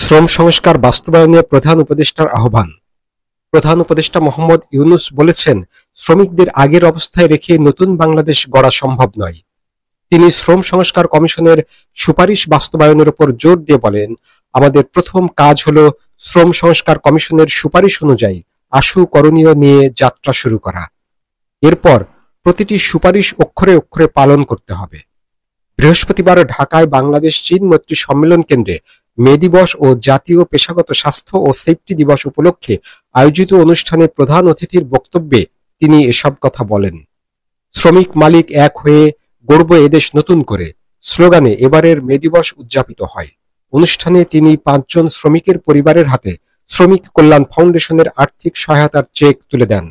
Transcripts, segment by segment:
শ্রম সংস্কার বাস্তবায়নে প্রধান উপদেষ্টার আহ্বান। প্রধান উপদেষ্টা মোহাম্মদ ইউনূস বলেছেন, শ্রমিকদের আগের অবস্থায় রেখে নতুন বাংলাদেশ গড়া সম্ভব নয়। তিনি শ্রম সংস্কার কমিশনের সুপারিশ বাস্তবায়নের উপর জোর দিয়ে বলেন, আমাদের প্রথম কাজ হল শ্রম সংস্কার কমিশনের সুপারিশ অনুযায়ী আশু করণীয় নিয়ে যাত্রা শুরু করা। এরপর প্রতিটি সুপারিশ অক্ষরে অক্ষরে পালন করতে হবে। বৃহস্পতিবার ঢাকায় বাংলাদেশ চীন মৈত্রী সম্মেলন কেন্দ্রে মে দিবস ও জাতীয় পেশাগত স্বাস্থ্য ও সেফটি দিবস উপলক্ষে আয়োজিত অনুষ্ঠানে প্রধান অতিথির বক্তব্যে তিনি এসব কথা বলেন। শ্রমিক মালিক এক হয়ে গড়ব এদেশ নতুন করে স্লোগানে এবারের মে দিবস উদযাপিত হয়। অনুষ্ঠানে তিনি ৫ জন শ্রমিকের পরিবারের হাতে শ্রমিক কল্যাণ ফাউন্ডেশনের আর্থিক সহায়তার চেক তুলে দেন।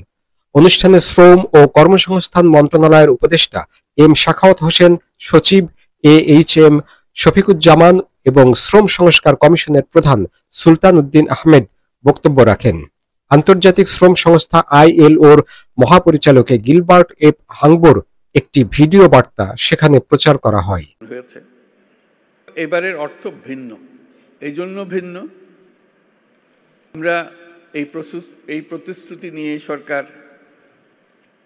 অনুষ্ঠানে শ্রম ও কর্মসংস্থান মন্ত্রণালয়ের উপদেষ্টা এম সাখাওয়াত হোসেন, সচিব AHM শফিকুজ্জামান এবং শ্রম সংস্কার কমিশনের প্রধান সুলতান উদ্দিন আহমেদ বক্তব্য রাখেন। আন্তর্জাতিক শ্রম সংস্থা ILOর মহাপরিচালক গিলবার্ট এফ হাংবোর একটি ভিডিও বার্তা সেখানে প্রচার করা হয়। এবারের অর্থ ভিন্ন, এই জন্য ভিন্ন, আমরা এই প্রতিশ্রুতি নিয়ে সরকার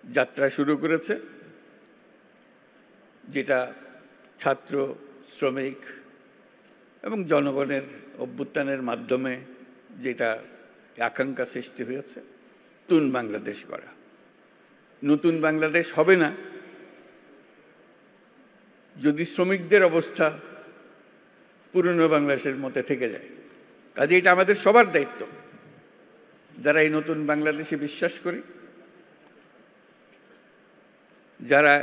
যাত্রা শুরু করেছে, যেটা ছাত্র, শ্রমিক এবং জনগণের অভ্যুত্থানের মাধ্যমে যেটা আকাঙ্ক্ষা সৃষ্টি হয়েছে, নতুন বাংলাদেশ গড়া। নতুন বাংলাদেশ হবে না যদি শ্রমিকদের অবস্থা পুরনো বাংলাদেশের মধ্যে থেকে যায়। কাজে এটা আমাদের সবার দায়িত্ব, যারা এই নতুন বাংলাদেশে বিশ্বাস করি, যারা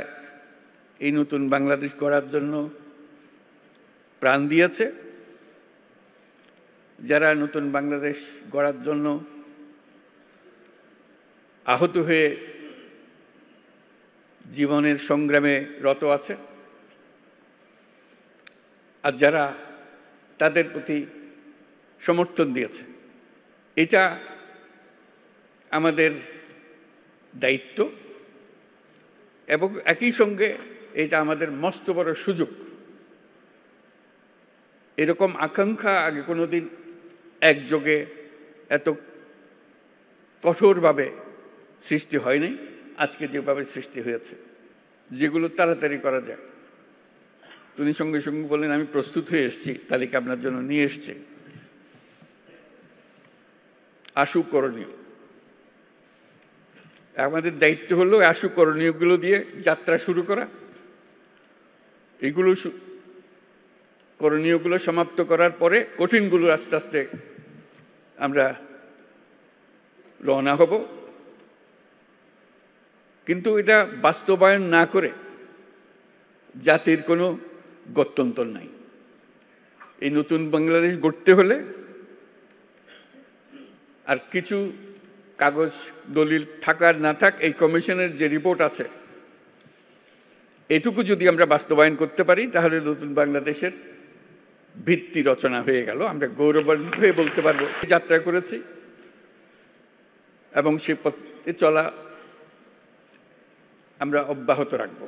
এই নতুন বাংলাদেশ গড়ার জন্য প্রাণ দিয়েছে, যারা নতুন বাংলাদেশ গড়ার জন্য আহত হয়ে জীবনের সংগ্রামে রত আছে, আর যারা তাদের প্রতি সমর্থন দিয়েছে। এটা আমাদের দায়িত্ব এবং একই সঙ্গে এটা আমাদের মস্ত বড় সুযোগ। এরকম আকাঙ্ক্ষা আগে কোনোদিন একযোগে এত কঠোরভাবে সৃষ্টি হয়নি, আজকে যেভাবে সৃষ্টি হয়েছে, যেগুলো তাড়াতাড়ি করা যায়। তিনি সঙ্গে সঙ্গে বলেন, আমি প্রস্তুত হয়ে এসেছি, তালিকা আপনার জন্য নিয়ে এসছি। আশু করণীয়, আমাদের দায়িত্ব হলো আশু করণীয়গুলো দিয়ে যাত্রা শুরু করা। এগুলো করণীয়গুলো সমাপ্ত করার পরে কঠিনগুলো আস্তে আস্তে আমরা রওনা হব। কিন্তু এটা বাস্তবায়ন না করে জাতির কোনো গত্যন্তর নাই। এই নতুন বাংলাদেশ গড়তে হলে আর কিছু কাগজ দলিল থাকার না থাক, এই কমিশনের যে রিপোর্ট আছে এটুকু যদি আমরা বাস্তবায়ন করতে পারি, তাহলে নতুন বাংলাদেশের ভিত্তি রচনা হয়ে গেল। আমরা গৌরবান্বিত হয়ে বলতে পারবো যাত্রা করেছি এবং সে পথে চলা আমরা অব্যাহত রাখবো।